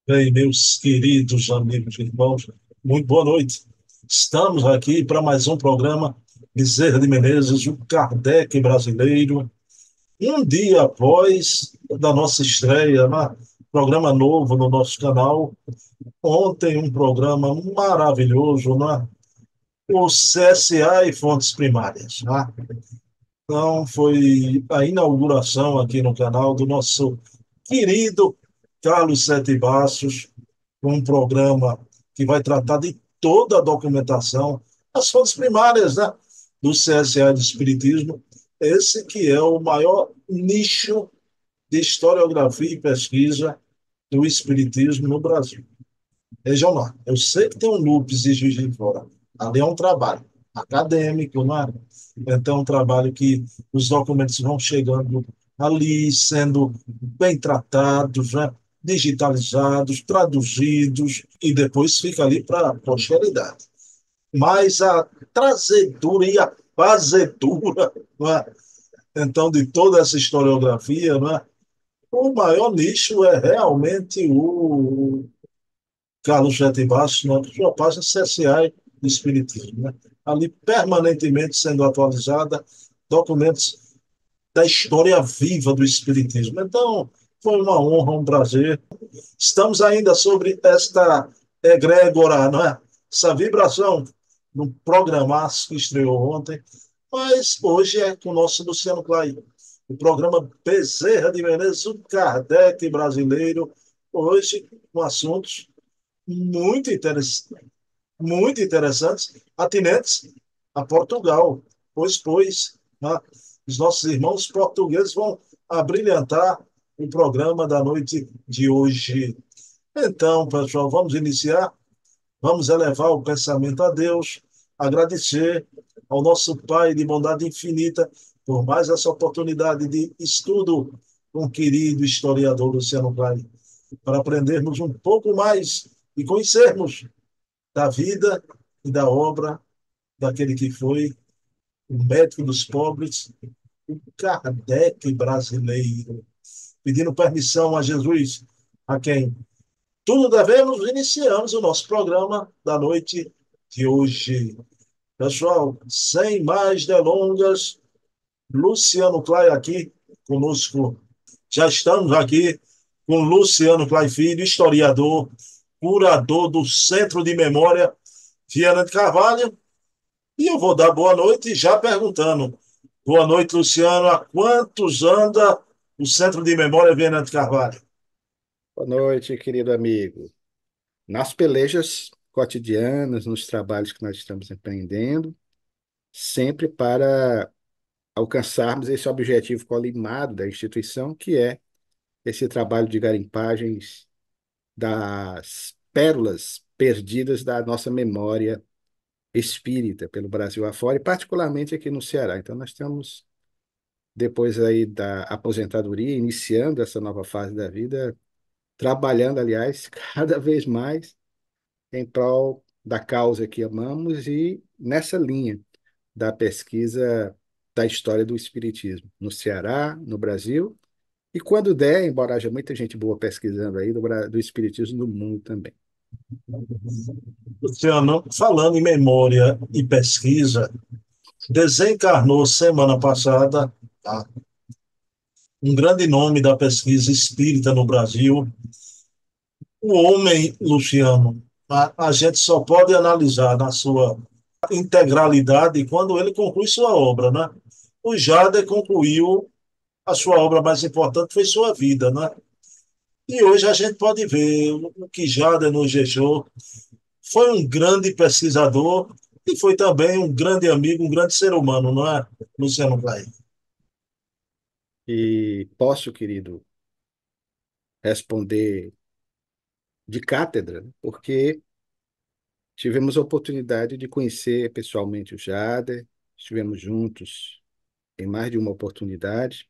Bem, meus queridos amigos e irmãos, muito boa noite. Estamos aqui para mais um programa Bezerra de Menezes, o Kardec brasileiro. Um dia após da nossa estreia, né? Programa novo no nosso canal. Ontem, um programa maravilhoso, né? O CSA e fontes primárias, né? Então, foi a inauguração aqui no canal do nosso querido Carlos Sete Bastos, um programa que vai tratar de toda a documentação, as fontes primárias, né, do CSA de Espiritismo, esse que é o maior nicho de historiografia e pesquisa do Espiritismo no Brasil. Vejam lá, eu sei que tem um lupus e Juiz de Fora, ali é um trabalho acadêmico, não é? Então, é um trabalho que os documentos vão chegando ali, sendo bem tratados, né? Digitalizados, traduzidos, e depois fica ali para a posteridade. Mas a trazedura e a fazedura, não é? Então, de toda essa historiografia, não é? O maior nicho é realmente o Carlos Jatibassi, na sua página CSA de Espiritismo, né? Ali permanentemente sendo atualizada documentos da história viva do Espiritismo. Então, foi uma honra, um prazer. Estamos ainda sobre esta egrégora, não é? Essa vibração no programaço que estreou ontem, mas hoje é com o nosso Luciano Clay. O programa Bezerra de Menezes, o Kardec brasileiro, hoje com assuntos muito interessantes, muito interessantes, atinentes a Portugal. Pois, né, os nossos irmãos portugueses vão abrilhantar o programa da noite de hoje. Então, pessoal, vamos iniciar, vamos elevar o pensamento a Deus, agradecer ao nosso Pai de bondade infinita por mais essa oportunidade de estudo com o querido historiador Luciano Klein, para aprendermos um pouco mais e conhecermos da vida e da obra daquele que foi o médico dos pobres, o Kardec brasileiro. Pedindo permissão a Jesus, a quem tudo devemos, iniciamos o nosso programa da noite de hoje. Pessoal, sem mais delongas, Luciano Clay aqui conosco. Já estamos aqui com Luciano Clay Filho, historiador, curador do Centro de Memória Viana de Carvalho. E eu vou dar boa noite já perguntando. Boa noite, Luciano. Há quantos anda o Centro de Memória Viana de Carvalho? Boa noite, querido amigo. Nas pelejas cotidianas, nos trabalhos que nós estamos empreendendo, sempre para alcançarmos esse objetivo colimado da instituição, que é esse trabalho de garimpagens das pérolas perdidas da nossa memória espírita pelo Brasil afora, e particularmente aqui no Ceará. Então, nós estamos, depois aí da aposentadoria, iniciando essa nova fase da vida, trabalhando, aliás, cada vez mais em prol da causa que amamos e nessa linha da pesquisa da história do Espiritismo no Ceará, no Brasil, e quando der, embora haja muita gente boa pesquisando aí, do Espiritismo no mundo também. Luciano, falando em memória e pesquisa, desencarnou semana passada, tá, um grande nome da pesquisa espírita no Brasil, o homem, Luciano. A gente só pode analisar na sua integralidade quando ele conclui sua obra, né? O Jader concluiu a sua obra mais importante, foi sua vida, né? E hoje a gente pode ver o que Jader nos deixou. Foi um grande pesquisador e foi também um grande amigo, um grande ser humano, não é, Luciano Clay? E posso, querido, responder de cátedra, né? Porque tivemos a oportunidade de conhecer pessoalmente o Jader, estivemos juntos em mais de uma oportunidade,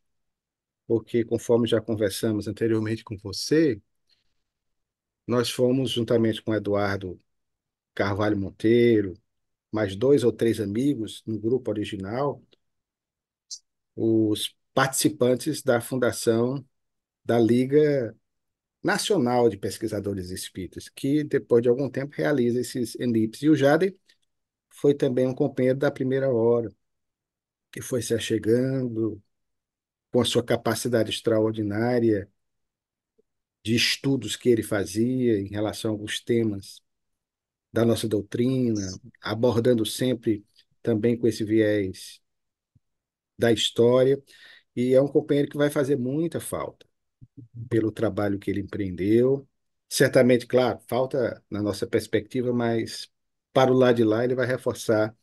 porque conforme já conversamos anteriormente com você, nós fomos, juntamente com Eduardo Carvalho Monteiro, mais dois ou três amigos no grupo original, os participantes da fundação da Liga nacional de pesquisadores espíritas, que depois de algum tempo realiza esses elipses. E o Jade foi também um companheiro da primeira hora, que foi se achegando com a sua capacidade extraordinária de estudos que ele fazia em relação a alguns temas da nossa doutrina, abordando sempre também com esse viés da história. E é um companheiro que vai fazer muita falta pelo trabalho que ele empreendeu. Certamente, claro, falta na nossa perspectiva, mas para o lado de lá ele vai reforçar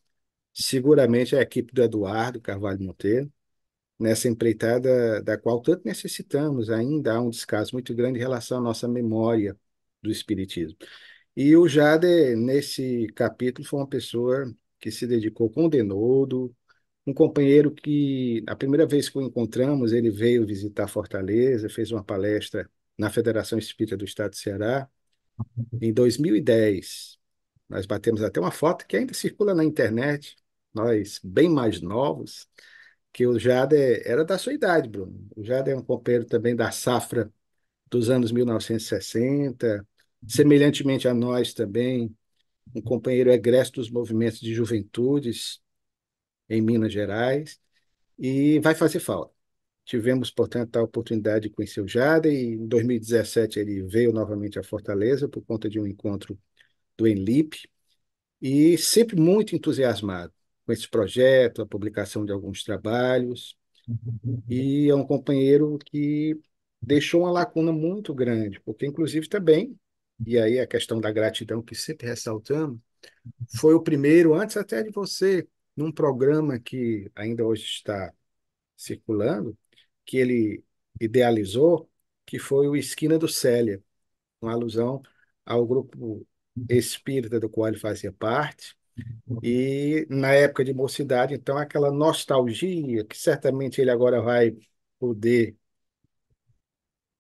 seguramente a equipe do Eduardo Carvalho Monteiro, nessa empreitada da qual tanto necessitamos. Ainda há um descaso muito grande em relação à nossa memória do Espiritismo. E o Jade, nesse capítulo, foi uma pessoa que se dedicou com denodo, um companheiro que, a primeira vez que o encontramos, ele veio visitar Fortaleza, fez uma palestra na Federação Espírita do Estado de Ceará, em 2010. Nós batemos até uma foto que ainda circula na internet, nós bem mais novos, que o Jade era da sua idade, Bruno. O Jade é um companheiro também da safra dos anos 1960, semelhantemente a nós também, um companheiro egresso dos movimentos de juventudes em Minas Gerais, e vai fazer falta. Tivemos, portanto, a oportunidade de conhecer o Jade, e em 2017 ele veio novamente a Fortaleza por conta de um encontro do Enlip, e sempre muito entusiasmado com esse projeto, a publicação de alguns trabalhos, e é um companheiro que deixou uma lacuna muito grande, porque, inclusive, também, e aí a questão da gratidão que sempre ressaltamos, foi o primeiro, antes até de você, num programa que ainda hoje está circulando, que ele idealizou, que foi o Esquina do Célia, uma alusão ao grupo espírita do qual ele fazia parte. E na época de mocidade, então, aquela nostalgia que certamente ele agora vai poder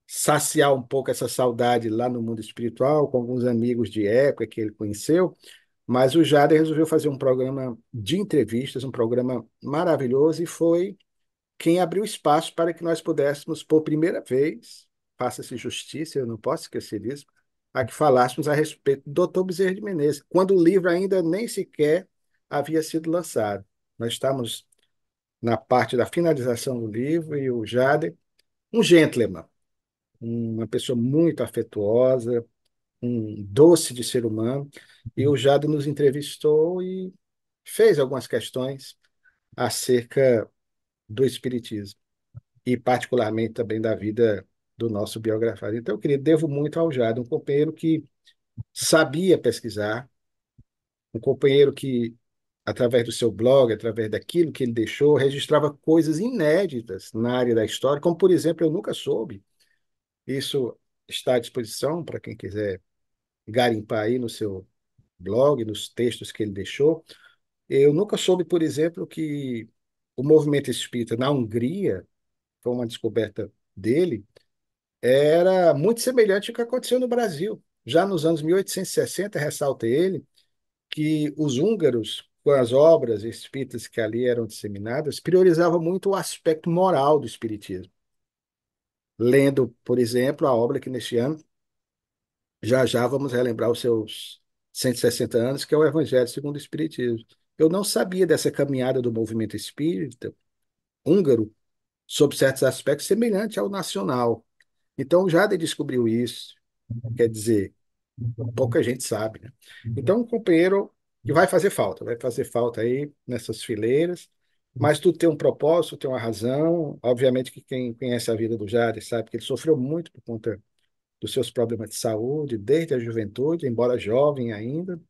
saciar um pouco essa saudade lá no mundo espiritual, com alguns amigos de época que ele conheceu. Mas o Jader resolveu fazer um programa de entrevistas, um programa maravilhoso, e foi quem abriu espaço para que nós pudéssemos, por primeira vez, faça-se justiça, eu não posso esquecer disso, a que falássemos a respeito do Dr. Bezerra de Menezes, quando o livro ainda nem sequer havia sido lançado. Nós estamos na parte da finalização do livro e o Jader, um gentleman, uma pessoa muito afetuosa, um doce de ser humano, e o Jader nos entrevistou e fez algumas questões acerca do Espiritismo e particularmente também da vida do nosso biografado. Então, eu queria, devo muito ao Jado, um companheiro que sabia pesquisar, um companheiro que, através do seu blog, através daquilo que ele deixou, registrava coisas inéditas na área da história, como, por exemplo, eu nunca soube. Isso está à disposição para quem quiser garimpar aí no seu blog, nos textos que ele deixou. Eu nunca soube, por exemplo, que o movimento espírita na Hungria, foi uma descoberta dele, era muito semelhante ao que aconteceu no Brasil. Já nos anos 1860, ressalta ele, que os húngaros, com as obras espíritas que ali eram disseminadas, priorizavam muito o aspecto moral do espiritismo. Lendo, por exemplo, a obra que neste ano, já já vamos relembrar os seus 160 anos, que é o Evangelho segundo o Espiritismo. Eu não sabia dessa caminhada do movimento espírita húngaro, sob certos aspectos, semelhante ao nacional. Então, o Jade descobriu isso. Quer dizer, pouca gente sabe, né? Então, um companheiro que vai fazer falta aí nessas fileiras, mas tudo tem um propósito, tem uma razão. Obviamente que quem conhece a vida do Jade sabe que ele sofreu muito por conta dos seus problemas de saúde, desde a juventude, embora jovem ainda,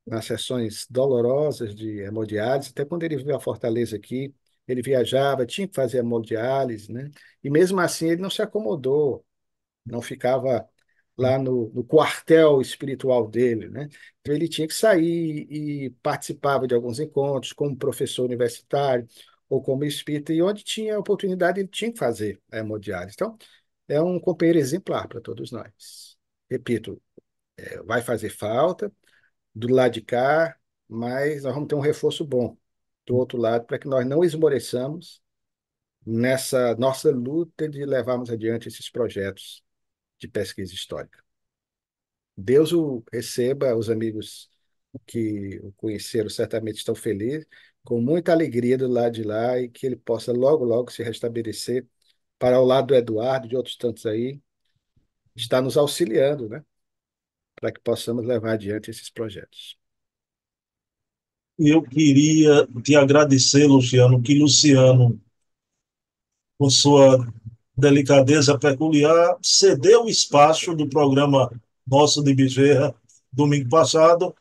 nas sessões dolorosas de hemodiálise, até quando ele veio à Fortaleza aqui, ele viajava, tinha que fazer hemodiálise, né? E mesmo assim ele não se acomodou, não ficava lá no quartel espiritual dele, né? Então ele tinha que sair e participava de alguns encontros como professor universitário ou como espírita, e onde tinha oportunidade ele tinha que fazer a hemodiálise. Então, é um companheiro exemplar para todos nós. Repito, vai fazer falta do lado de cá, mas nós vamos ter um reforço bom do outro lado para que nós não esmoreçamos nessa nossa luta de levarmos adiante esses projetos de pesquisa histórica. Deus o receba, os amigos que o conheceram certamente estão felizes, com muita alegria do lado de lá e que ele possa logo, logo se restabelecer para ao lado do Eduardo e de outros tantos aí, estar nos auxiliando, né, para que possamos levar adiante esses projetos. E eu queria te agradecer, Luciano, que Luciano, com sua delicadeza peculiar, cedeu o espaço do programa nosso de Bezerra, domingo passado,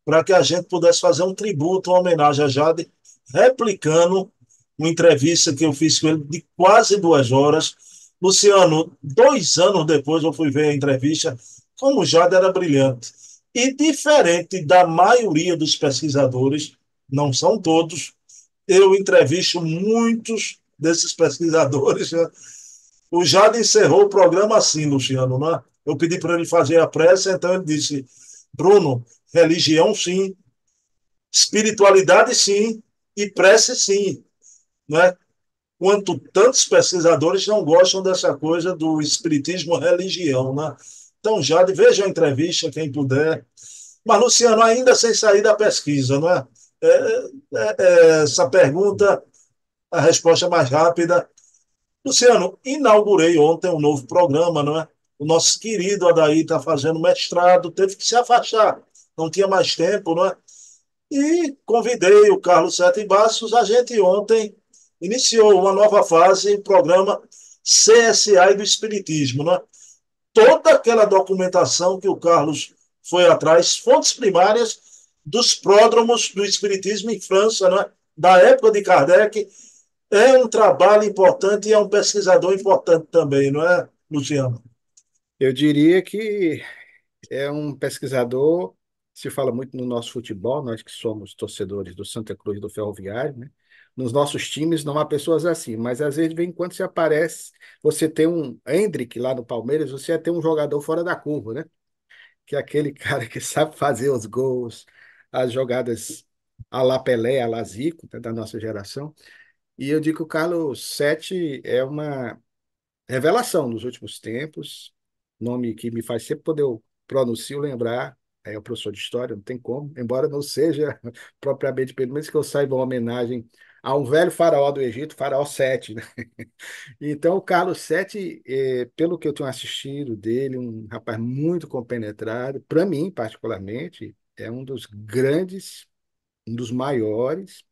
para que a gente pudesse fazer um tributo, uma homenagem a Jade, replicando uma entrevista que eu fiz com ele de quase 2 horas. Luciano, 2 anos depois eu fui ver a entrevista, como Jade era brilhante. E diferente da maioria dos pesquisadores, não são todos, eu entrevisto muitos desses pesquisadores. Né? O Jade encerrou o programa assim, Luciano, né? Eu pedi para ele fazer a prece, então ele disse: Bruno, religião sim, espiritualidade sim, e prece sim, né? Quanto tantos pesquisadores não gostam dessa coisa do espiritismo religião, né? Então, Jade, veja a entrevista, quem puder. Mas, Luciano, ainda sem sair da pesquisa, não é? Essa pergunta, a resposta mais rápida. Luciano, inaugurei ontem um novo programa, não é? O nosso querido Adair está fazendo mestrado, teve que se afastar, não tinha mais tempo, não é? E convidei o Carlos Sete Bastos. A gente ontem iniciou uma nova fase, o programa CSI do Espiritismo. Né? Toda aquela documentação que o Carlos foi atrás, fontes primárias dos pródromos do Espiritismo em França, né? Da época de Kardec, é um trabalho importante e é um pesquisador importante também, não é, Luciano? Eu diria que é um pesquisador, se fala muito no nosso futebol, nós que somos torcedores do Santa Cruz e do Ferroviário, né? Nos nossos times não há pessoas assim, mas às vezes, de vez em quando, se aparece, você tem um Hendrick lá no Palmeiras, você tem um jogador fora da curva, né? Que é aquele cara que sabe fazer os gols, as jogadas à la Pelé, à la Zico, né, da nossa geração. E eu digo que o Carlos Sete é uma revelação nos últimos tempos, nome que me faz sempre, quando eu pronuncio, lembrar, é o professor de história, não tem como, embora não seja propriamente, pelo menos que eu saiba, uma homenagem a um velho faraó do Egito, faraó Sete, né? Então, o Carlos Sete, pelo que eu tenho assistido dele, um rapaz muito compenetrado, para mim, particularmente, é um dos grandes, um dos maiores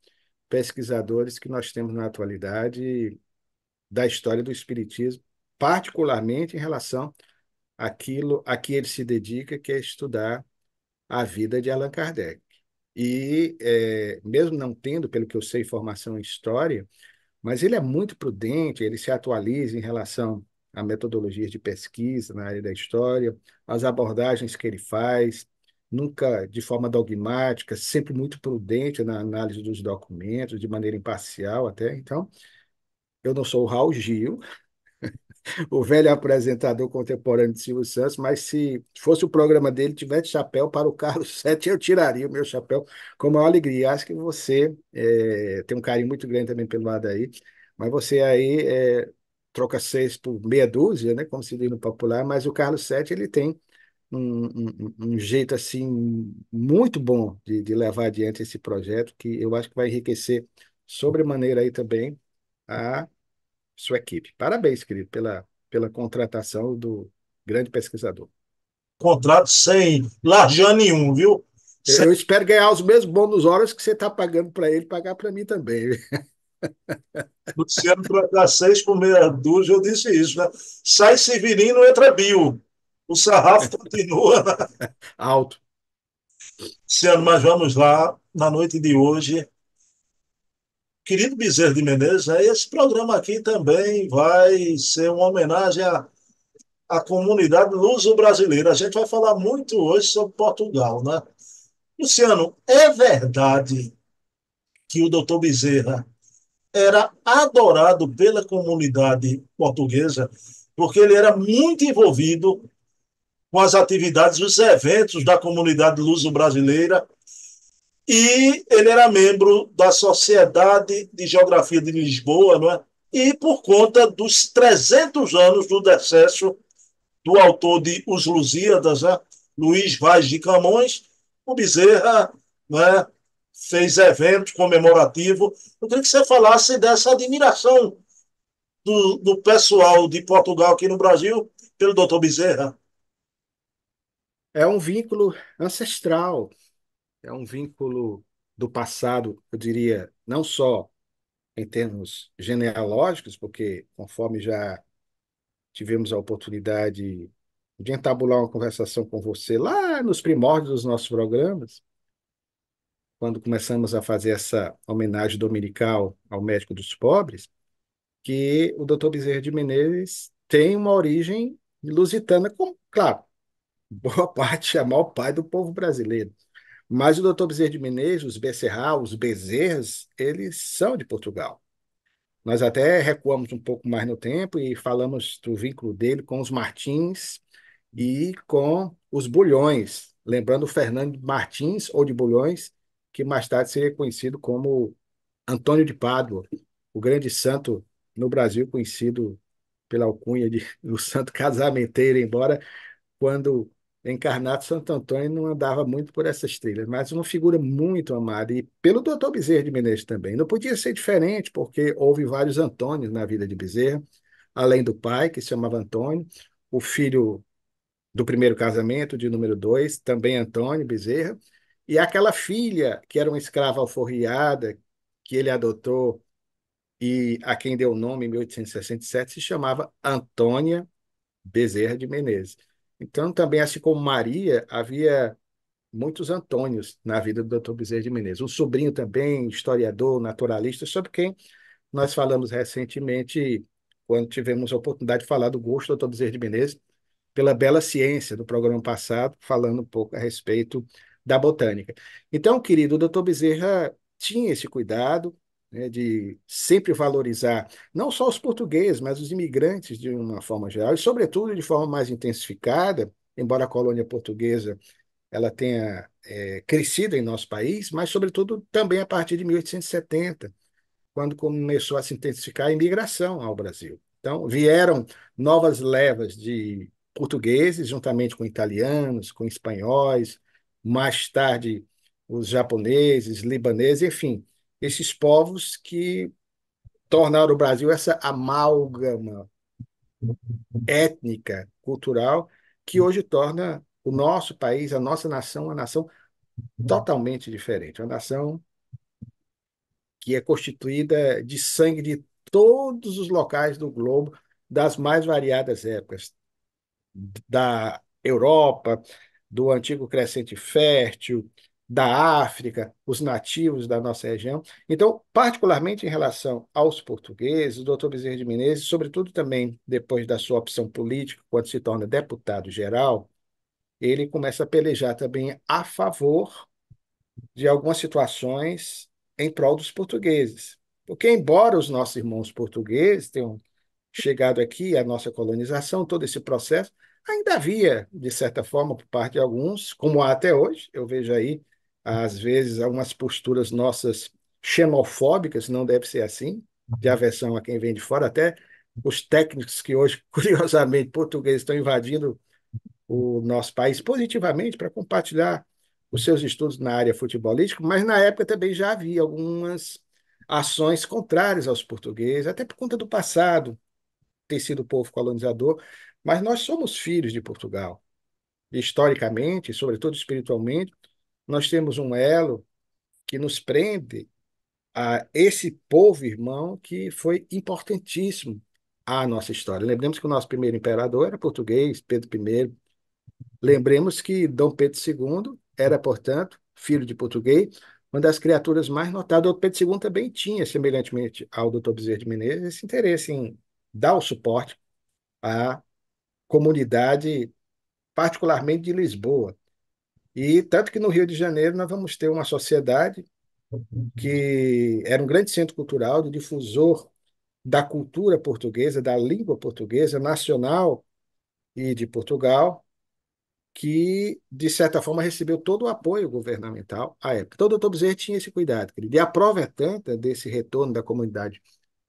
pesquisadores que nós temos na atualidade da história do Espiritismo, particularmente em relação àquilo a que ele se dedica, que é estudar a vida de Allan Kardec. E, mesmo não tendo, pelo que eu sei, formação em história, mas ele é muito prudente, ele se atualiza em relação a metodologias de pesquisa na área da história, as abordagens que ele faz, nunca de forma dogmática, sempre muito prudente na análise dos documentos, de maneira imparcial até. Então, eu não sou o Raul Gil, o velho apresentador contemporâneo de Silvio Santos, mas se fosse o programa dele, tivesse chapéu para o Carlos Sete, eu tiraria o meu chapéu com a maior alegria. Acho que você tem um carinho muito grande também pelo lado aí, mas você aí troca seis por meia dúzia, né, como se diz no popular, mas o Carlos Sete, ele tem um jeito assim muito bom de levar adiante esse projeto, que eu acho que vai enriquecer sobremaneira aí também a sua equipe. Parabéns, querido, pela contratação do grande pesquisador. Contrato sem largão nenhum, viu? Eu espero ganhar os mesmos bônus horas que você está pagando para ele, pagar para mim também. Luciano trocar 6 por meia dúzia, eu disse isso, né? Sai Severino, entra Bill. O sarrafo continua, né? Alto. Luciano, mas vamos lá, na noite de hoje. Querido Bezerra de Menezes, né? Esse programa aqui também vai ser uma homenagem à comunidade luso-brasileira. A gente vai falar muito hoje sobre Portugal, né? Luciano, é verdade que o doutor Bezerra era adorado pela comunidade portuguesa, porque ele era muito envolvido com as atividades, os eventos da comunidade luso-brasileira, e ele era membro da Sociedade de Geografia de Lisboa, não é? E por conta dos 300 anos do decesso do autor de Os Lusíadas, né? Luiz Vaz de Camões, o Bezerra, né, fez evento comemorativo. Eu queria que você falasse dessa admiração do pessoal de Portugal aqui no Brasil pelo doutor Bezerra. É um vínculo ancestral, é um vínculo do passado, eu diria, não só em termos genealógicos, porque conforme já tivemos a oportunidade de entabular uma conversação com você lá nos primórdios dos nossos programas, quando começamos a fazer essa homenagem dominical ao médico dos pobres, que o Dr. Bezerra de Menezes tem uma origem lusitana, como, claro, boa parte, a maior parte do povo brasileiro. Mas o Dr. Bezerra de Menezes, os Becerral, os Bezerras, eles são de Portugal. Nós até recuamos um pouco mais no tempo e falamos do vínculo dele com os Martins e com os Bulhões, lembrando o Fernando Martins ou de Bulhões, que mais tarde seria conhecido como Antônio de Pádua, o grande santo no Brasil, conhecido pela alcunha de o santo casamenteiro, embora quando encarnado Santo Antônio não andava muito por essas trilhas, mas uma figura muito amada, e pelo doutor Bezerra de Menezes também. Não podia ser diferente, porque houve vários Antônios na vida de Bezerra, além do pai, que se chamava Antônio, o filho do primeiro casamento, de número dois, também Antônio Bezerra, e aquela filha, que era uma escrava alforriada, que ele adotou e a quem deu o nome em 1867, se chamava Antônia Bezerra de Menezes. Então, também, assim como Maria, havia muitos Antônios na vida do Dr. Bezerra de Menezes. Um sobrinho também, historiador, naturalista, sobre quem nós falamos recentemente, quando tivemos a oportunidade de falar do gosto do Dr. Bezerra de Menezes pela Bela Ciência, do programa passado, falando um pouco a respeito da botânica. Então, querido, o doutor Bezerra tinha esse cuidado, né, de sempre valorizar não só os portugueses, mas os imigrantes de uma forma geral, e, sobretudo, de forma mais intensificada, embora a colônia portuguesa ela tenha crescido em nosso país, mas, sobretudo, também a partir de 1870, quando começou a se intensificar a imigração ao Brasil. Então, vieram novas levas de portugueses, juntamente com italianos, com espanhóis, mais tarde os japoneses, libaneses, enfim, esses povos que tornaram o Brasil essa amálgama étnica, cultural, que hoje torna o nosso país, a nossa nação, uma nação totalmente diferente, uma nação que é constituída de sangue de todos os locais do globo, das mais variadas épocas, da Europa, do antigo Crescente Fértil, da África, os nativos da nossa região. Então, particularmente em relação aos portugueses, o doutor Bezerra de Menezes, sobretudo também depois da sua opção política, quando se torna deputado-geral, ele começa a pelejar também a favor de algumas situações em prol dos portugueses. Porque, embora os nossos irmãos portugueses tenham chegado aqui, a nossa colonização, todo esse processo, ainda havia, de certa forma, por parte de alguns, como há até hoje, eu vejo aí, às vezes, algumas posturas nossas xenofóbicas, não deve ser assim, de aversão a quem vem de fora, até os técnicos que hoje, curiosamente, portugueses estão invadindo o nosso país positivamente para compartilhar os seus estudos na área futebolística, mas na época também já havia algumas ações contrárias aos portugueses, até por conta do passado, ter sido povo colonizador, mas nós somos filhos de Portugal. Historicamente, sobretudo espiritualmente, nós temos um elo que nos prende a esse povo irmão que foi importantíssimo à nossa história. Lembremos que o nosso primeiro imperador era português, Pedro I. Lembremos que Dom Pedro II era, portanto, filho de português, uma das criaturas mais notadas. Dom Pedro II também tinha, semelhantemente ao Dr. Bezerra de Menezes, esse interesse em dar o suporte à comunidade, particularmente de Lisboa. E tanto que no Rio de Janeiro nós vamos ter uma sociedade que era um grande centro cultural, de difusor da cultura portuguesa, da língua portuguesa nacional e de Portugal, que, de certa forma, recebeu todo o apoio governamental à época. Então, o doutor Bezerra tinha esse cuidado, querido. E a prova é tanta desse retorno da comunidade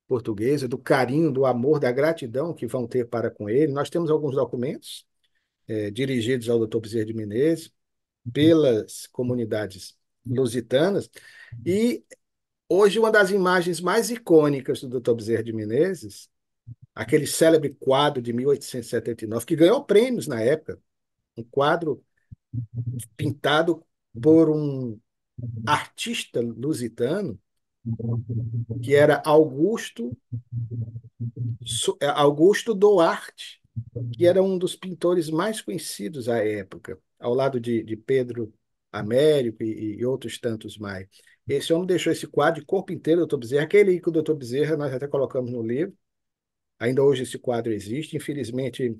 portuguesa, do carinho, do amor, da gratidão que vão ter para com ele. Nós temos alguns documentos dirigidos ao Dr. Bezerra de Menezes pelas comunidades lusitanas. E hoje uma das imagens mais icônicas do Dr. Bezerra de Menezes, aquele célebre quadro de 1879, que ganhou prêmios na época, um quadro pintado por um artista lusitano, que era Augusto Duarte, que era um dos pintores mais conhecidos à época, ao lado de Pedro Américo e outros tantos mais. Esse homem deixou esse quadro de corpo inteiro do Dr. Bezerra, aquele que o Dr. Bezerra nós até colocamos no livro. Ainda hoje esse quadro existe, infelizmente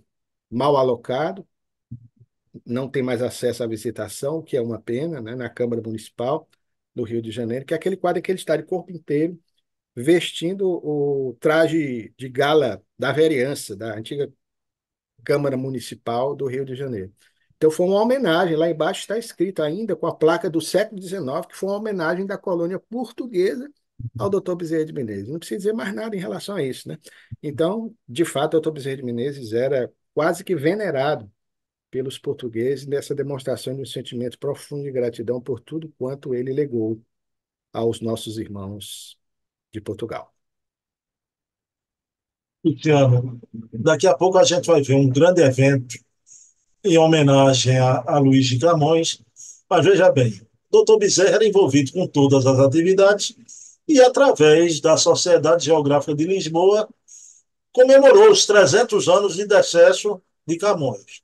mal alocado, não tem mais acesso à visitação, o que é uma pena, né, na Câmara Municipal do Rio de Janeiro, que é aquele quadro que ele está de corpo inteiro, vestindo o traje de gala da vereança, da antiga Câmara Municipal do Rio de Janeiro. Então foi uma homenagem, lá embaixo está escrito ainda com a placa do século XIX, que foi uma homenagem da colônia portuguesa ao Dr. Bezerra de Menezes. Não precisa dizer mais nada em relação a isso, né? Então, de fato, o Dr. Bezerra de Menezes era quase que venerado pelos portugueses nessa demonstração de um sentimento profundo de gratidão por tudo quanto ele legou aos nossos irmãos de Portugal. Luciano, daqui a pouco a gente vai ver um grande evento em homenagem a Luiz de Camões, mas veja bem, Dr. Bezerra era envolvido com todas as atividades e, através da Sociedade Geográfica de Lisboa, comemorou os 300 anos de decesso de Camões.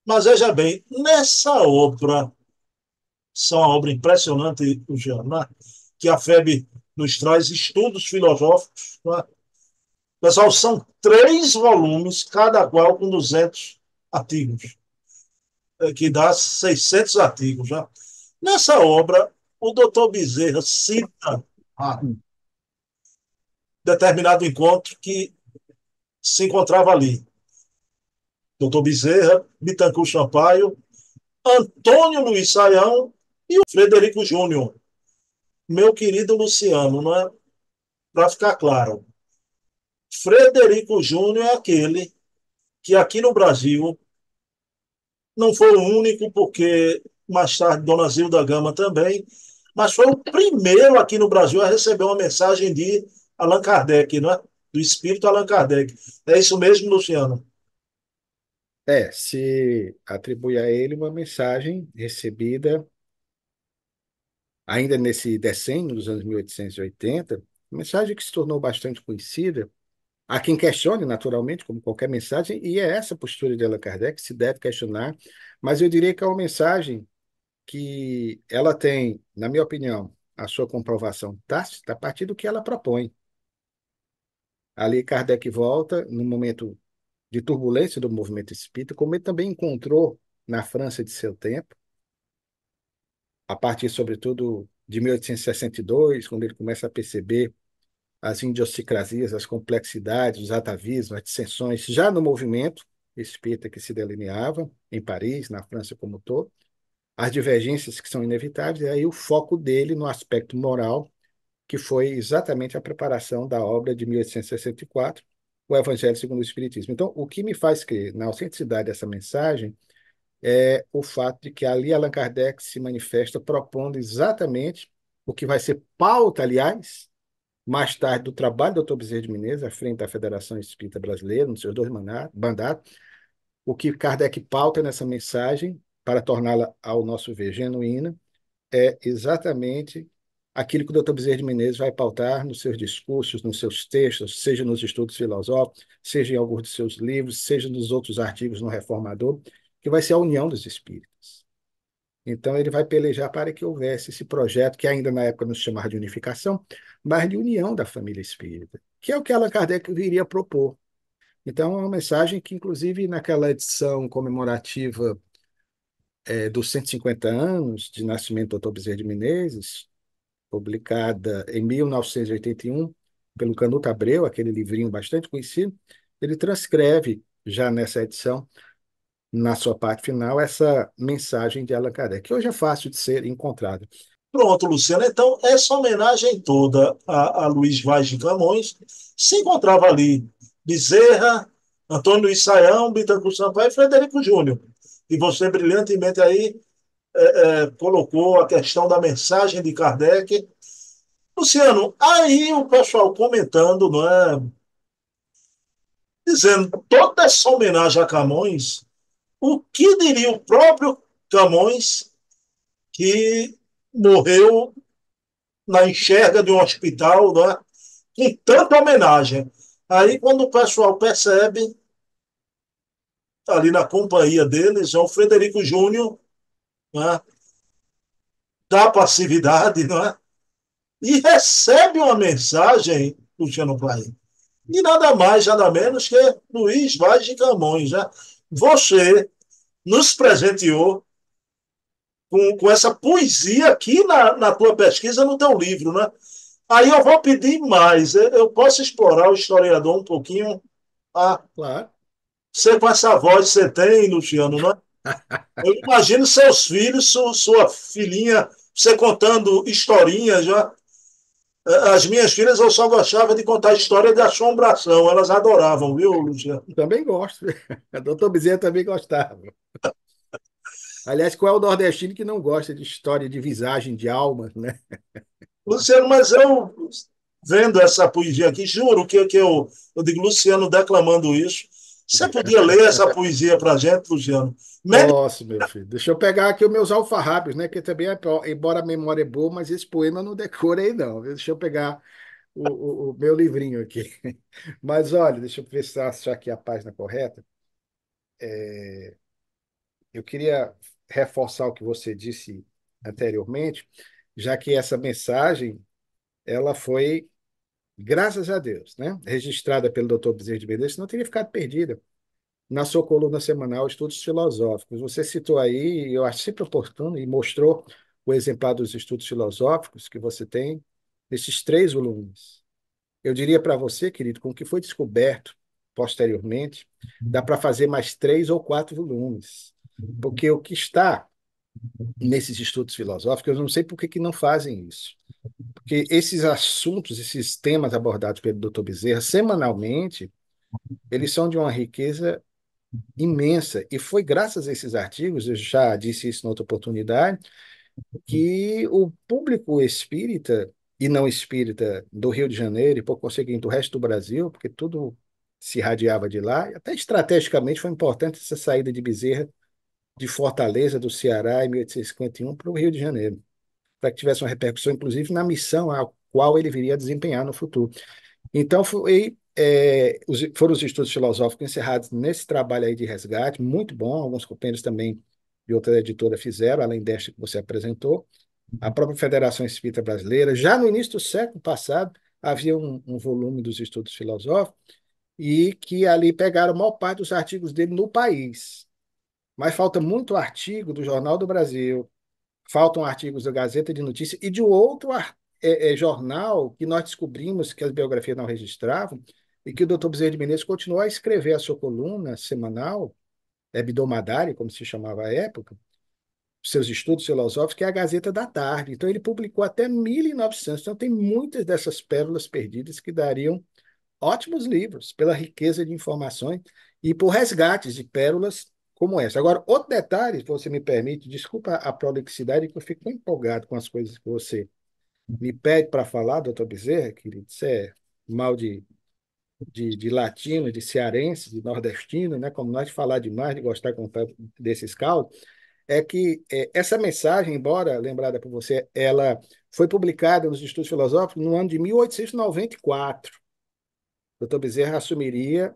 Mas veja bem, nessa obra, são uma obra impressionante, Luciano, né? Que a FEB nos traz estudos filosóficos. Né? Pessoal, são 3 volumes, cada qual com 200 artigos, que dá 600 artigos. Né? Nessa obra, o doutor Bezerra cita determinado encontro que se encontrava ali. Doutor Bezerra, Bittencourt Sampaio, Antônio Luiz Saião e o Frederico Júnior. Meu querido Luciano, não é? Para ficar claro, Frederico Júnior é aquele que aqui no Brasil não foi o único, porque mais tarde Dona Zilda Gama também, mas foi o primeiro aqui no Brasil a receber uma mensagem de Allan Kardec, não é? Do espírito Allan Kardec. É isso mesmo, Luciano? Se atribui a ele uma mensagem recebida ainda nesse decênio dos anos 1880, mensagem que se tornou bastante conhecida. Há quem questione, naturalmente, como qualquer mensagem, e é essa a postura de Allan Kardec, se deve questionar, mas eu diria que é uma mensagem que ela tem, na minha opinião, a sua comprovação tácita a partir do que ela propõe. Ali Kardec volta, num momento de turbulência do movimento espírita, como ele também encontrou na França de seu tempo, a partir, sobretudo, de 1862, quando ele começa a perceber as idiosincrasias, as complexidades, os atavismos, as dissensões, já no movimento espírita que se delineava em Paris, na França como um todo, as divergências que são inevitáveis, e aí o foco dele no aspecto moral, que foi exatamente a preparação da obra de 1864, o Evangelho segundo o Espiritismo. Então, o que me faz crer na autenticidade dessa mensagem é o fato de que ali Allan Kardec se manifesta propondo exatamente o que vai ser pauta, aliás, mais tarde do trabalho do Dr. Bezerra de Menezes, à frente da Federação Espírita Brasileira, nos seus 2 mandatos, o que Kardec pauta nessa mensagem, para torná-la, ao nosso ver, genuína, é exatamente aquilo que o Dr. Bezerra de Menezes vai pautar nos seus discursos, nos seus textos, seja nos estudos filosóficos, seja em alguns de seus livros, seja nos outros artigos no Reformador, que vai ser a união dos espíritos. Então, ele vai pelejar para que houvesse esse projeto, que ainda na época não se chamava de unificação, mas de união da família espírita, que é o que Allan Kardec viria a propor. Então, é uma mensagem que, inclusive, naquela edição comemorativa dos 150 anos de nascimento do Dr. Bezerra de Menezes, publicada em 1981 pelo Canuto Abreu, aquele livrinho bastante conhecido, ele transcreve, já nessa edição, na sua parte final, essa mensagem de Allan Kardec, que hoje é fácil de ser encontrada. Pronto, Luciano. Então, essa homenagem toda a Luiz Vaz de Camões se encontrava ali Bezerra, Antônio Luiz Saião, Bittencourt Sampaio e Frederico Júnior. E você brilhantemente aí colocou a questão da mensagem de Kardec. Luciano, aí o pessoal comentando, não é, dizendo toda essa homenagem a Camões, o que diria o próprio Camões que morreu na enxerga de um hospital, não é, com tanta homenagem? Aí quando o pessoal percebe, ali na companhia deles, é o Frederico Júnior, né, da passividade, não é? E recebe uma mensagem, Luciano Clay, de nada mais, nada menos que Luiz Vaz de Camões. Né? Você nos presenteou com essa poesia aqui na tua pesquisa, no teu livro. Né? Aí eu vou pedir mais. Eu posso explorar o historiador um pouquinho? Ah, Claro. você com essa voz que você tem, Luciano, né? Eu imagino seus filhos, sua filhinha, você contando historinhas, já. As minhas filhas eu só gostava de contar história de assombração, elas adoravam, viu, Luciano? Também gosto. O doutor Bezerra também gostava. Aliás, qual é o nordestino que não gosta de história de visagem de alma, né? Luciano, mas eu, vendo essa poesia aqui, juro que eu digo, Luciano declamando isso, você podia ler essa poesia para a gente, Luciano? Posso, meu filho. Deixa eu pegar aqui os meus alfarrábios, né? Que também, embora a memória é boa, mas esse poema eu não decorei, não. Deixa eu pegar o meu livrinho aqui. Mas olha, deixa eu ver se eu achar aqui a página correta. Eu queria reforçar o que você disse anteriormente, já que essa mensagem, ela foi, graças a Deus, né? Registrada pelo Dr. Bezerra de Menezes, não teria ficado perdida na sua coluna semanal Estudos Filosóficos. Você citou aí, eu acho sempre oportuno, e mostrou o exemplar dos estudos filosóficos que você tem nesses 3 volumes. Eu diria para você, querido, com o que foi descoberto posteriormente, dá para fazer mais 3 ou 4 volumes. Porque o que está nesses estudos filosóficos, eu não sei por que que não fazem isso. Porque esses assuntos, esses temas abordados pelo Dr. Bezerra semanalmente, eles são de uma riqueza imensa. E foi graças a esses artigos, eu já disse isso em outra oportunidade, que o público espírita e não espírita do Rio de Janeiro, e por conseguinte do resto do Brasil, porque tudo se irradiava de lá, e até estrategicamente foi importante essa saída de Bezerra de Fortaleza, do Ceará, em 1851, para o Rio de Janeiro, para que tivesse uma repercussão, inclusive, na missão a qual ele viria a desempenhar no futuro. Então, foram os estudos filosóficos encerrados nesse trabalho aí de resgate, muito bom. Alguns companheiros também de outra editora fizeram, além desta que você apresentou. A própria Federação Espírita Brasileira, já no início do século passado, havia um volume dos estudos filosóficos e que ali pegaram a maior parte dos artigos dele no país. Mas falta muito artigo do Jornal do Brasil, faltam artigos da Gazeta de Notícias e de um outro jornal que nós descobrimos que as biografias não registravam e que o Dr. Bezerra de Menezes continuou a escrever a sua coluna semanal, hebdomadária, como se chamava à época, seus estudos filosóficos, que é a Gazeta da Tarde. Então, ele publicou até 1900. Então, tem muitas dessas pérolas perdidas que dariam ótimos livros, pela riqueza de informações e por resgates de pérolas como essa. Agora, outro detalhe, se você me permite, desculpa a prolixidade, que eu fico empolgado com as coisas que você me pede para falar, doutor Bezerra, querido, isso é mal de latino, de cearense, de nordestino, né? Como nós de falar demais, de gostar de contar desses caldos, é que essa mensagem, embora lembrada por você, ela foi publicada nos Estudos Filosóficos no ano de 1894. O doutor Bezerra assumiria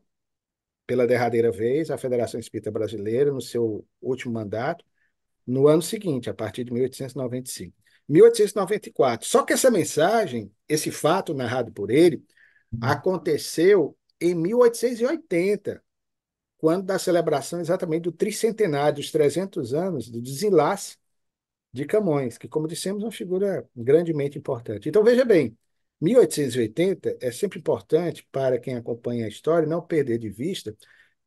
pela derradeira vez a Federação Espírita Brasileira no seu último mandato, no ano seguinte, a partir de 1895. 1894. Só que essa mensagem, esse fato narrado por ele, aconteceu em 1880, quando da celebração exatamente do tricentenário, dos 300 anos do desenlace de Camões, que, como dissemos, é uma figura grandemente importante. Então, veja bem, 1880 é sempre importante para quem acompanha a história não perder de vista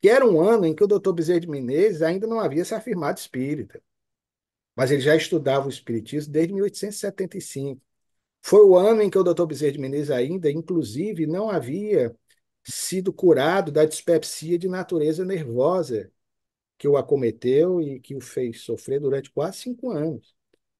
que era um ano em que o doutor Bezerra de Menezes ainda não havia se afirmado espírita, mas ele já estudava o espiritismo desde 1875. Foi o ano em que o doutor Bezerra de Menezes ainda, inclusive, não havia sido curado da dispepsia de natureza nervosa que o acometeu e que o fez sofrer durante quase 5 anos.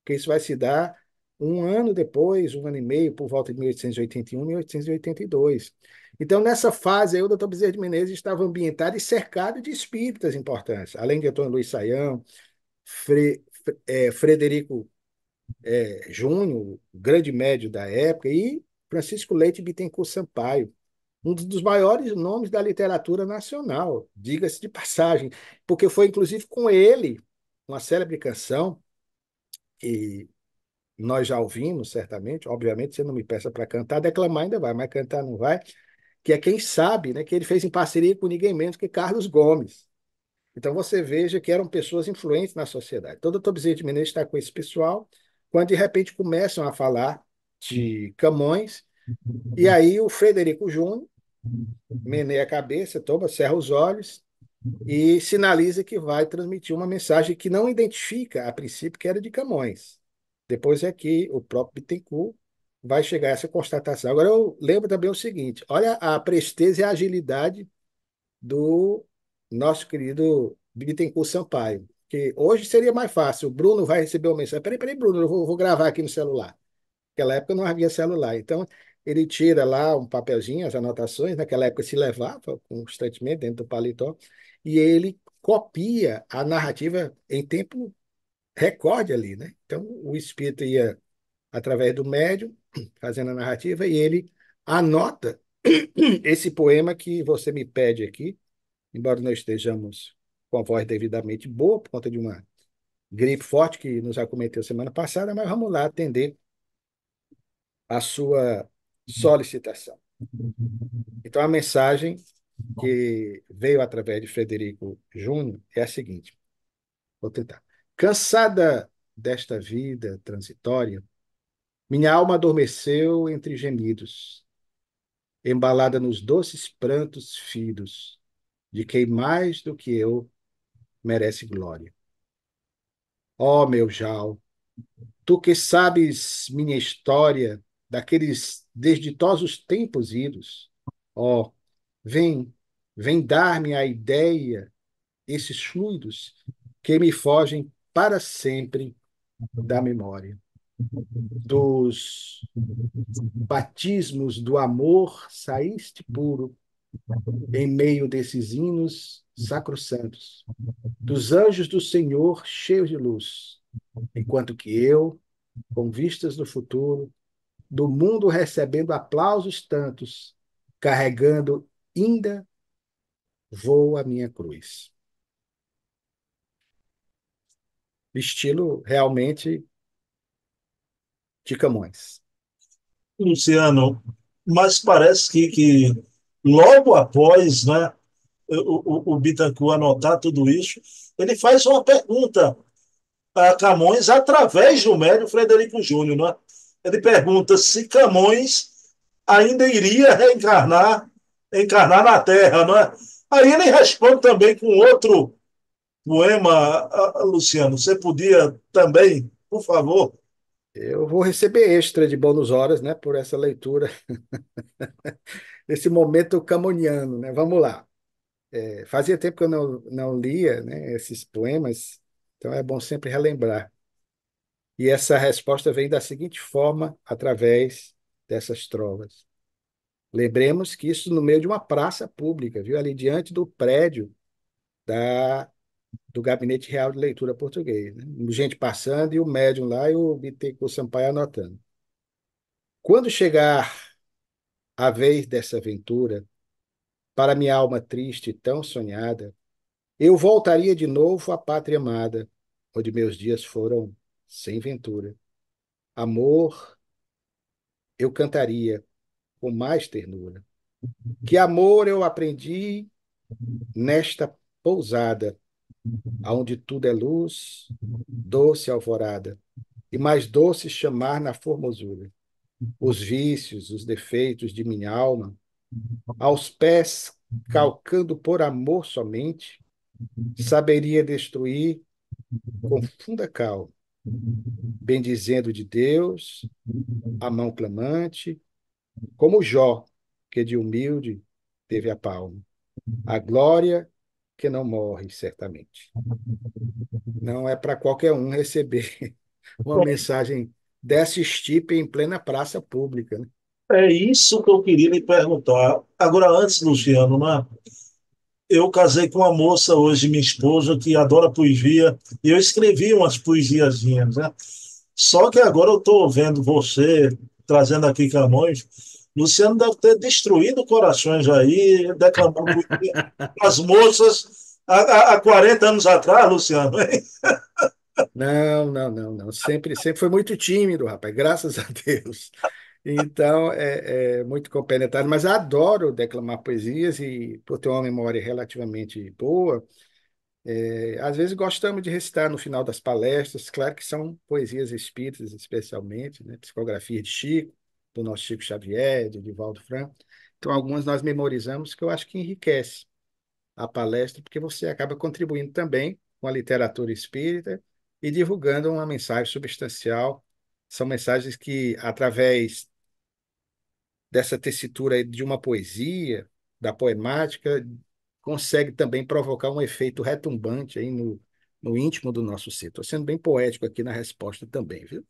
Porque isso vai se dar um ano depois, um ano e meio, por volta de 1881, 1882. Então, nessa fase aí, o doutor Bezerra de Menezes estava ambientado e cercado de espíritas importantes, além de Antônio Luiz Saião, Frederico Júnior, o grande médio da época, e Francisco Leite Bittencourt Sampaio, um dos maiores nomes da literatura nacional, diga-se de passagem, porque foi inclusive com ele uma célebre canção que nós já ouvimos, certamente, obviamente, você não me peça para cantar, declamar ainda vai, mas cantar não vai, que é Quem Sabe, né, que ele fez em parceria com ninguém menos que Carlos Gomes. Então você veja que eram pessoas influentes na sociedade. Todo doutor Bezerra de Menezes está com esse pessoal, quando de repente começam a falar de Camões, e aí o Frederico Júnior meneia a cabeça, toma, cerra os olhos e sinaliza que vai transmitir uma mensagem que não identifica, a princípio, que era de Camões. Depois é que o próprio Bittencourt vai chegar a essa constatação. Agora, eu lembro também o seguinte: olha a presteza e a agilidade do nosso querido Bittencourt Sampaio, que hoje seria mais fácil. O Bruno vai receber uma mensagem. Peraí, Bruno, eu vou gravar aqui no celular. Naquela época não havia celular. Então, ele tira lá um papelzinho, as anotações. Naquela época se levava constantemente dentro do paletó. E ele copia a narrativa em tempo recorde ali, né? Então, o espírito ia, através do médium, fazendo a narrativa, e ele anota esse poema que você me pede aqui, embora não estejamos com a voz devidamente boa, por conta de uma gripe forte que nos acometeu semana passada, mas vamos lá atender a sua solicitação. Então, a mensagem que veio através de Frederico Júnior é a seguinte: vou tentar. Cansada desta vida transitória, minha alma adormeceu entre gemidos, embalada nos doces prantos fidos de quem mais do que eu merece glória. Ó meu Jal, tu que sabes minha história daqueles desditosos tempos idos, ó, vem, vem dar-me a ideia, esses fluidos que me fogem para sempre da memória. Dos batismos do amor saíste puro em meio desses hinos sacrossantos, dos anjos do Senhor cheios de luz, enquanto que eu, com vistas do futuro, do mundo recebendo aplausos tantos, carregando ainda vou a minha cruz. Estilo realmente de Camões. Luciano, mas parece que logo após, né, o Bittencourt anotar tudo isso, ele faz uma pergunta a Camões através do médium Frederico Júnior, né? Ele pergunta se Camões ainda iria encarnar na Terra, não é? Aí ele responde também com outro poema, Luciano. Você podia também, por favor? Eu vou receber extra de bônus horas, né, por essa leitura, nesse momento camoniano, né? Vamos lá. Fazia tempo que eu não lia, né, esses poemas, então é bom sempre relembrar. E essa resposta vem da seguinte forma, através dessas trovas. Lembremos que isso no meio de uma praça pública, viu? Ali diante do prédio da, do Gabinete Real de Leitura Português, né? Gente passando e o médium lá e o Bittencourt Sampaio anotando. Quando chegar a vez dessa aventura, para minha alma triste e tão sonhada, eu voltaria de novo à pátria amada, onde meus dias foram sem ventura. Amor, eu cantaria com mais ternura. Que amor eu aprendi nesta pousada, aonde tudo é luz, doce alvorada, e mais doce chamar na formosura. Os vícios, os defeitos de minha alma, aos pés, calcando por amor somente, saberia destruir com funda calma, bendizendo de Deus a mão clamante, como Jó, que de humilde teve a palma. A glória que não morre, certamente. Não é para qualquer um receber uma mensagem dessa estipe em plena praça pública, né? É isso que eu queria lhe perguntar. Agora, antes, Luciano, né? Eu casei com uma moça hoje, minha esposa, que adora poesia, e eu escrevi umas poesiazinhas, né? Só que agora eu estou vendo você trazendo aqui Camões. Luciano deve ter destruído corações aí, declamando poesia para as moças há 40 anos atrás, Luciano. Hein? Não, não, não, não. Sempre foi muito tímido, rapaz, graças a Deus. Então, é muito compenetrado, mas adoro declamar poesias e, por ter uma memória relativamente boa, às vezes gostamos de recitar no final das palestras, claro que são poesias espíritas, especialmente, né? Psicografia de Chico, do nosso Chico Xavier, de Divaldo Franco. Então, algumas nós memorizamos que eu acho que enriquece a palestra, porque você acaba contribuindo também com a literatura espírita e divulgando uma mensagem substancial. São mensagens que, através dessa tessitura de uma poesia, da poemática, consegue também provocar um efeito retumbante aí no íntimo do nosso ser. Estou sendo bem poético aqui na resposta também, viu?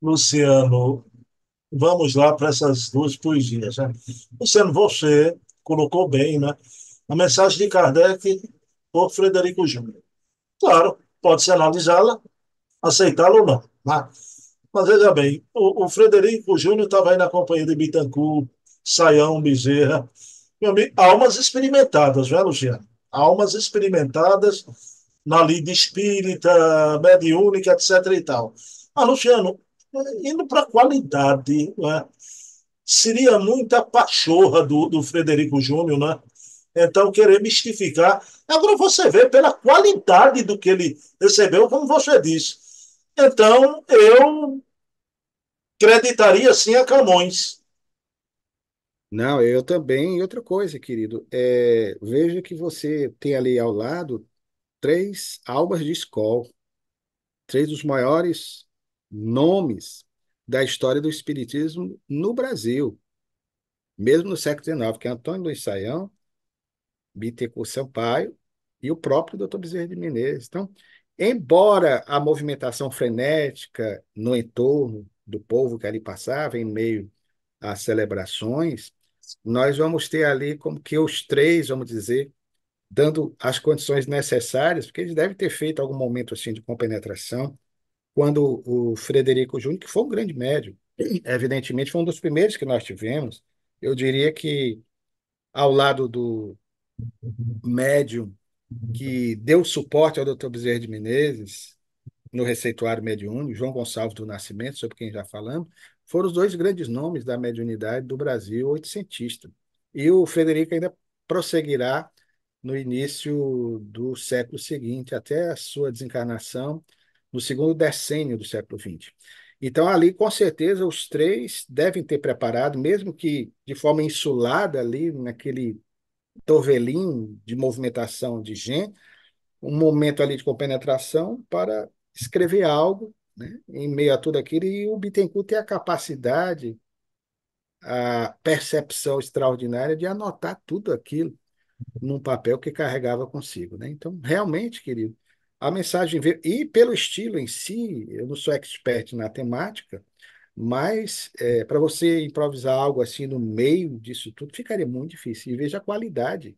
Luciano, vamos lá para essas duas poesias, né? Luciano, você colocou bem, né? A mensagem de Kardec por Frederico Júnior. Claro, pode-se analisá-la, aceitá-la ou não, né? Mas veja bem, o Frederico Júnior estava aí na companhia de Bittencourt, Saião, Bezerra. Meu amigo, almas experimentadas, né, Luciano? Almas experimentadas na lida espírita, mediúnica, etc. e tal. Mas, Luciano, indo para a qualidade, né? Seria muita pachorra do Frederico Júnior, né? Então, querer mistificar. Agora você vê pela qualidade do que ele recebeu, como você disse. Então, eu creditaria sim a Camões. Não, eu também. E outra coisa, querido, veja que você tem ali ao lado três almas de escola, três dos maiores nomes da história do espiritismo no Brasil, mesmo no século XIX, que é Antônio Luiz Saião, Bittencourt Sampaio e o próprio Dr. Bezerra de Menezes. Então, embora a movimentação frenética no entorno do povo que ali passava, em meio às celebrações, nós vamos ter ali como que os três, vamos dizer, dando as condições necessárias, porque eles devem ter feito algum momento assim de compenetração, quando o Frederico Júnior, que foi um grande médium, evidentemente foi um dos primeiros que nós tivemos, eu diria que ao lado do médium que deu suporte ao Dr. Bezerra de Menezes no receituário mediúnico, João Gonçalves do Nascimento, sobre quem já falamos, foram os dois grandes nomes da mediunidade do Brasil oitocentista. E o Frederico ainda prosseguirá no início do século seguinte, até a sua desencarnação no segundo decênio do século XX. Então, ali, com certeza, os três devem ter preparado, mesmo que de forma insulada ali, naquele torvelinho de movimentação de gente, um momento ali de compenetração para escrever algo, né, em meio a tudo aquilo, e o Bittencourt tem a capacidade, a percepção extraordinária de anotar tudo aquilo num papel que carregava consigo, né? Então, realmente, querido, a mensagem veio, e pelo estilo em si, eu não sou expert na temática, mas para você improvisar algo assim no meio disso tudo, ficaria muito difícil. E veja a qualidade.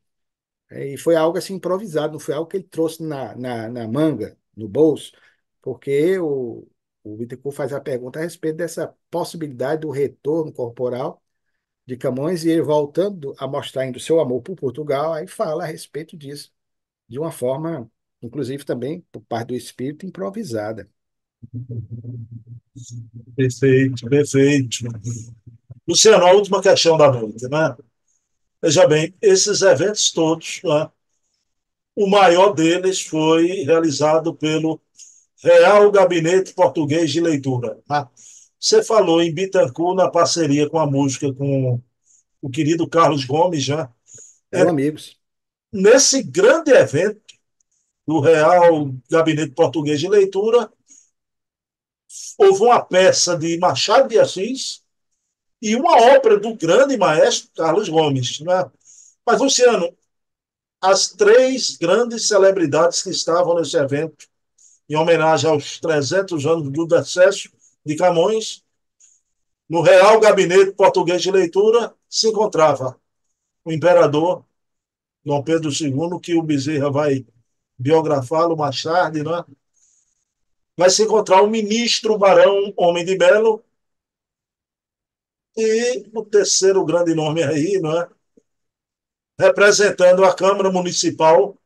E foi algo assim improvisado, não foi algo que ele trouxe na manga, no bolso, porque o Bittencourt faz a pergunta a respeito dessa possibilidade do retorno corporal de Camões e ele voltando a mostrar ainda o seu amor por Portugal, aí fala a respeito disso, de uma forma, inclusive também por parte do espírito, improvisada. Perfeito, perfeito. Luciano, a última questão da noite, né? Veja bem, esses eventos todos, né? O maior deles foi realizado pelo Real Gabinete Português de Leitura, né? Você falou em Bittencourt na parceria com a música com o querido Carlos Gomes, já. Eram amigos. Nesse grande evento do Real Gabinete Português de Leitura, houve uma peça de Machado de Assis e uma ópera do grande maestro Carlos Gomes. Né? Mas, Luciano, as três grandes celebridades que estavam nesse evento, em homenagem aos 300 anos do decesso de Camões, no Real Gabinete Português de Leitura, se encontrava o imperador Dom Pedro II, que o Bezerra vai biografá-lo mais tarde, né? Vai se encontrar o ministro Barão Homem de Melo e o terceiro grande nome aí, não é? Representando a Câmara Municipal,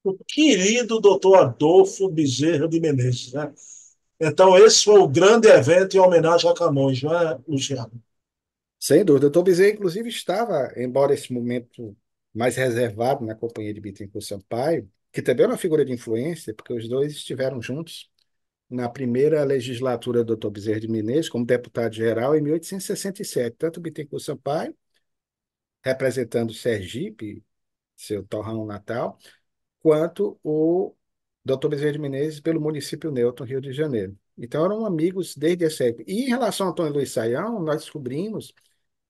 o querido doutor Adolfo Bezerra de Menezes, né? Então, esse foi o grande evento em homenagem a Camões, não é, Luciano? Sem dúvida. O Tom Bezerra, inclusive, estava, embora esse momento mais reservado na companhia de Bittencourt Sampaio, que também é uma figura de influência, porque os dois estiveram juntos na primeira legislatura do Dr. Bezerra de Menezes, como deputado-geral, em 1867. Tanto Bittencourt Sampaio, representando Sergipe, seu torrão natal, quanto o Dr. Bezerra de Menezes pelo município neutro, Rio de Janeiro. Então, eram amigos desde essa época. E em relação a Antônio Luiz Saião, nós descobrimos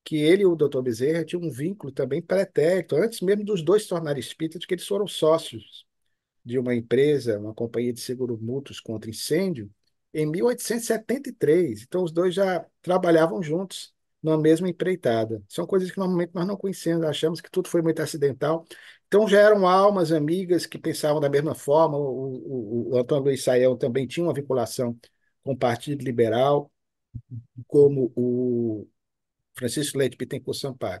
que ele e o Dr. Bezerra tinham um vínculo também pretérito, antes mesmo dos dois se tornarem espíritas, que eles foram sócios de uma empresa, uma companhia de seguros mútuos contra incêndio, em 1873. Então, os dois já trabalhavam juntos na mesma empreitada. São coisas que normalmente nós não conhecemos, achamos que tudo foi muito acidental. Então, já eram almas amigas que pensavam da mesma forma. O Antônio Luiz Saião também tinha uma vinculação com o Partido Liberal, como o Francisco Leite Bittencourt Sampaio.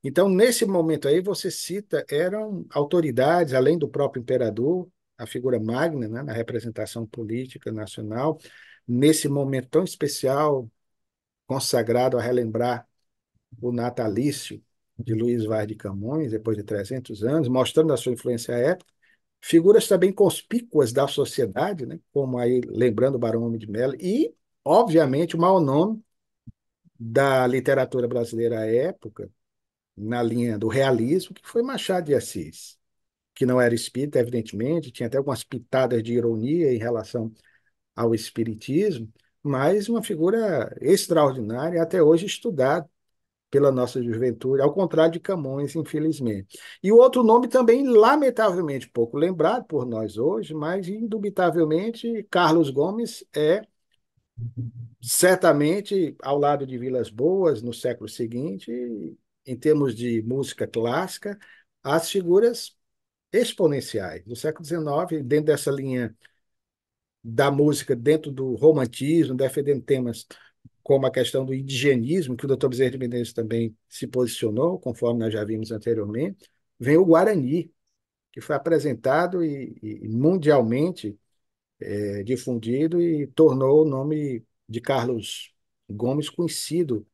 Então, nesse momento aí, você cita, eram autoridades, além do próprio imperador, a figura magna, né, na representação política nacional, nesse momento tão especial, consagrado a relembrar o natalício de Luiz Vaz de Camões, depois de 300 anos, mostrando a sua influência à época, figuras também conspícuas da sociedade, né, como aí, lembrando o Barão Homem de Melo, e, obviamente, o maior nome da literatura brasileira à época, na linha do realismo, que foi Machado de Assis, que não era espírita, evidentemente, tinha até algumas pitadas de ironia em relação ao espiritismo, mas uma figura extraordinária, até hoje estudada pela nossa juventude, ao contrário de Camões, infelizmente. E o outro nome também, lamentavelmente, pouco lembrado por nós hoje, mas indubitavelmente Carlos Gomes é certamente ao lado de Vilas Boas, no século seguinte, em termos de música clássica, as figuras exponenciais do século XIX, dentro dessa linha da música, dentro do romantismo, defendendo temas como a questão do indigenismo, que o Dr. Bezerra de Menezes também se posicionou, conforme nós já vimos anteriormente, vem o Guarani, que foi apresentado e mundialmente difundido e tornou o nome de Carlos Gomes conhecido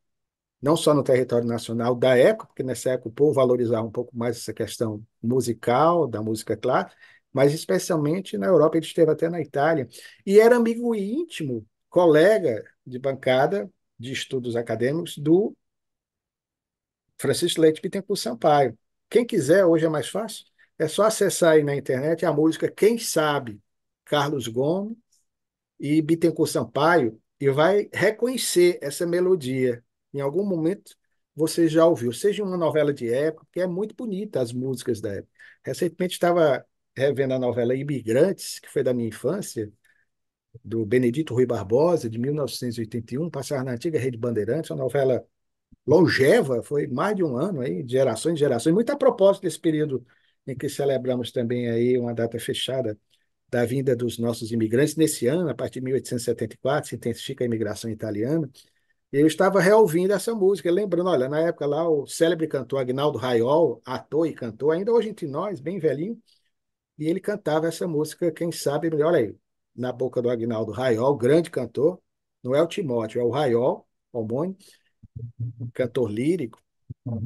não só no território nacional da época, porque nessa época o povo valorizava um pouco mais essa questão musical, da música clássica, mas especialmente na Europa, ele esteve até na Itália, e era amigo íntimo, colega de bancada de estudos acadêmicos do Francisco Leite Bittencourt Sampaio. Quem quiser, hoje é mais fácil, é só acessar aí na internet a música Quem Sabe, Carlos Gomes, e Bittencourt Sampaio e vai reconhecer essa melodia. Em algum momento você já ouviu, seja uma novela de época, que é muito bonita as músicas da época. Recentemente estava revendo a novela Imigrantes, que foi da minha infância, do Benedito Rui Barbosa, de 1981, passava na antiga Rede Bandeirantes, uma novela longeva, foi mais de um ano aí, de gerações e gerações, muito a propósito desse período em que celebramos também aí uma data fechada da vinda dos nossos imigrantes. Nesse ano, a partir de 1874, se intensifica a imigração italiana. E eu estava reouvindo essa música, lembrando, olha, na época lá, o célebre cantor Agnaldo Raiol, ator e cantor, ainda hoje entre nós, bem velhinho, e ele cantava essa música, quem sabe, melhor, olha aí, na boca do Agnaldo Raiol, grande cantor, não é o Timóteo, é o Raiol, homônimo, cantor lírico,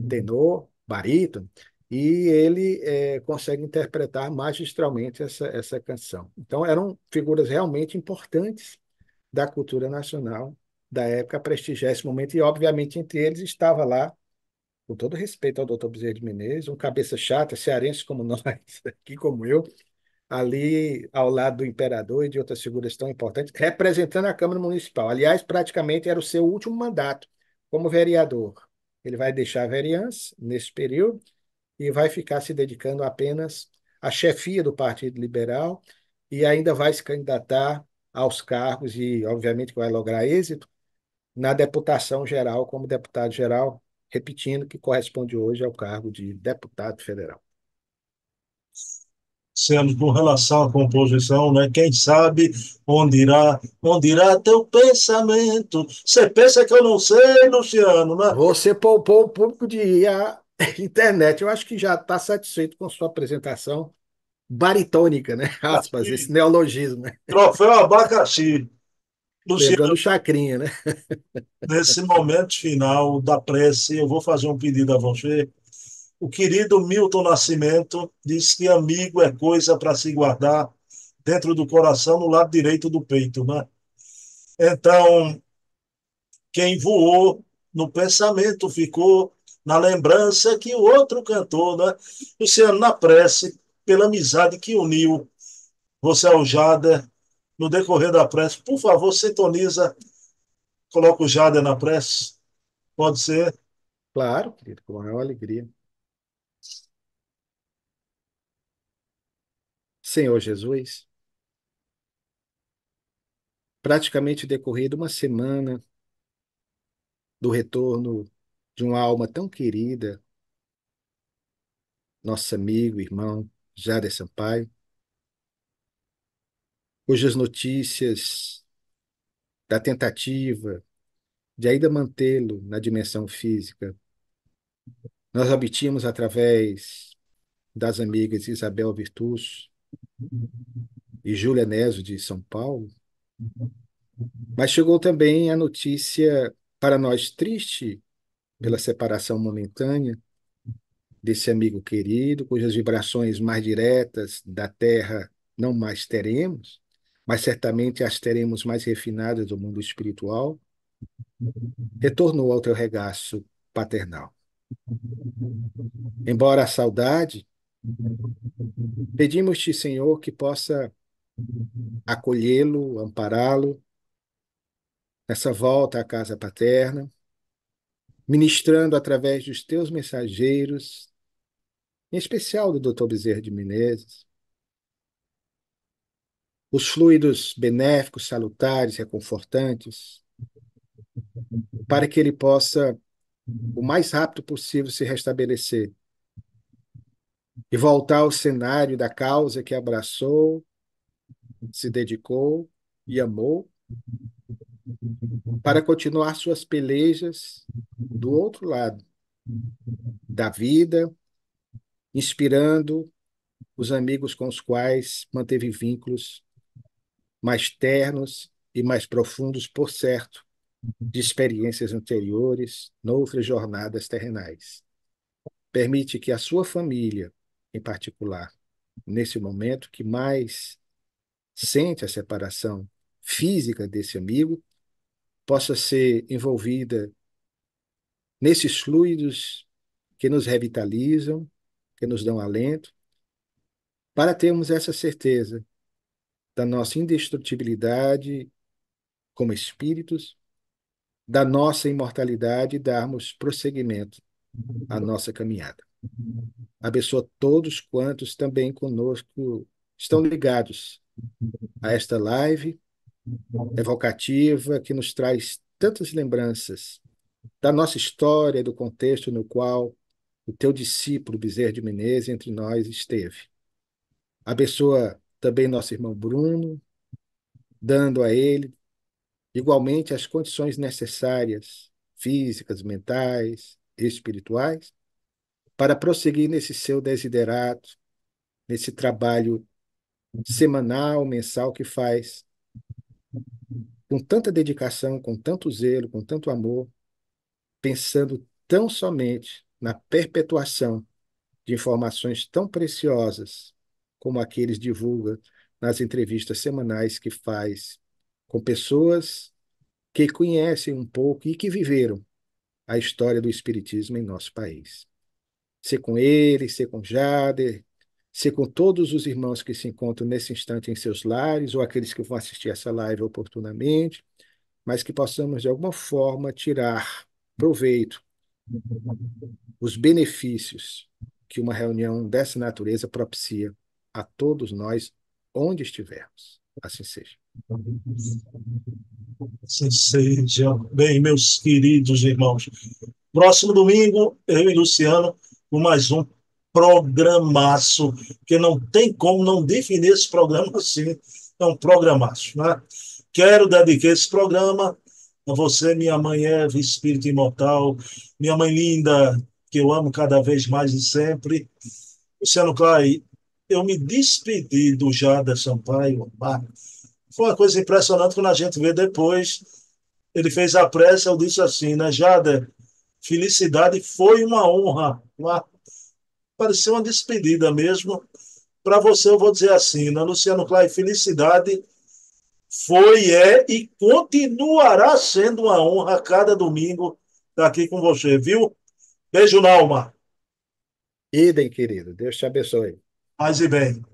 tenor, barítono, e ele consegue interpretar magistralmente essa canção. Então, eram figuras realmente importantes da cultura nacional da época a prestigiar esse momento, e obviamente entre eles estava lá, com todo respeito ao doutor Bezerra de Menezes, um cabeça chata, cearense como nós, aqui como eu, ali ao lado do imperador e de outras figuras tão importantes, representando a Câmara Municipal. Aliás, praticamente era o seu último mandato, como vereador. Ele vai deixar a vereança nesse período e vai ficar se dedicando apenas à chefia do Partido Liberal e ainda vai se candidatar aos cargos e, obviamente, vai lograr êxito na deputação geral como deputado geral, repetindo que corresponde hoje ao cargo de deputado federal. Sendo com relação à composição, né? Quem sabe onde irá teu pensamento? Você pensa que eu não sei, Luciano, né? Você poupou o público de ir à internet. Eu acho que já está satisfeito com sua apresentação baritônica, né? Aspas, esse Aqui, neologismo, né? troféu abacaxi. Lembrando Luciano, o Chacrinha, né? nesse momento final da prece, eu vou fazer um pedido a você. O querido Milton Nascimento diz que amigo é coisa para se guardar dentro do coração, no lado direito do peito, né? Então, quem voou no pensamento ficou na lembrança que o outro cantou, né? Luciano, na prece, pela amizade que uniu você ao Jader, no decorrer da prece, por favor, sintoniza, coloca o Jader na prece, pode ser? Claro, querido, com a maior alegria. Senhor Jesus, praticamente decorrido uma semana do retorno de uma alma tão querida, nosso amigo, irmão, Jader Sampaio, cujas notícias da tentativa de ainda mantê-lo na dimensão física, nós obtínhamos através das amigas Isabel Virtus e Júlia Neso de São Paulo, mas chegou também a notícia para nós triste pela separação momentânea desse amigo querido, cujas vibrações mais diretas da Terra não mais teremos, mas certamente as teremos mais refinadas do mundo espiritual, retornou ao teu regaço paternal. Embora a saudade, pedimos-te, Senhor, que possa acolhê-lo, ampará-lo nessa volta à casa paterna, ministrando através dos teus mensageiros, em especial do Dr. Bezerra de Menezes, os fluidos benéficos, salutares, reconfortantes, para que ele possa, o mais rápido possível, se restabelecer e voltar ao cenário da causa que abraçou, se dedicou e amou, para continuar suas pelejas do outro lado da vida, inspirando os amigos com os quais manteve vínculos mais ternos e mais profundos, por certo, de experiências anteriores, noutras jornadas terrenais. Permite que a sua família, em particular, nesse momento que mais sente a separação física desse amigo, possa ser envolvida nesses fluidos que nos revitalizam, que nos dão alento, para termos essa certeza da nossa indestrutibilidade como espíritos, da nossa imortalidade e darmos prosseguimento à nossa caminhada. Abençoa todos quantos também conosco estão ligados a esta live evocativa que nos traz tantas lembranças da nossa história e do contexto no qual o teu discípulo Bezerra de Menezes entre nós esteve. Abençoa também nosso irmão Bruno, dando a ele igualmente as condições necessárias, físicas, mentais, espirituais, para prosseguir nesse seu desiderato, nesse trabalho semanal, mensal que faz com tanta dedicação, com tanto zelo, com tanto amor, pensando tão somente na perpetuação de informações tão preciosas como aqueles divulga nas entrevistas semanais que faz com pessoas que conhecem um pouco e que viveram a história do Espiritismo em nosso país. Ser com ele, ser com Jader, ser com todos os irmãos que se encontram nesse instante em seus lares, ou aqueles que vão assistir essa live oportunamente, mas que possamos, de alguma forma, tirar proveito, os benefícios que uma reunião dessa natureza propicia a todos nós, onde estivermos. Assim seja. Assim seja. Bem, meus queridos irmãos. Próximo domingo, eu e Luciano, com mais um programaço, que não tem como não definir esse programa assim. É um programaço, né? Quero dedicar esse programa a você, minha mãe Eva, espírito imortal, minha mãe linda, que eu amo cada vez mais e sempre. Luciano Clay, eu me despedi do Jader Sampaio. Foi uma coisa impressionante quando a gente vê depois. Ele fez a prece, eu disse assim, né, Jader? Felicidade foi uma honra. Pareceu uma despedida mesmo. Para você, eu vou dizer assim, né, Luciano Clay, felicidade foi, é e continuará sendo uma honra cada domingo estar aqui com você, viu? Beijo na alma. Idem, querido. Deus te abençoe. Paz e bem.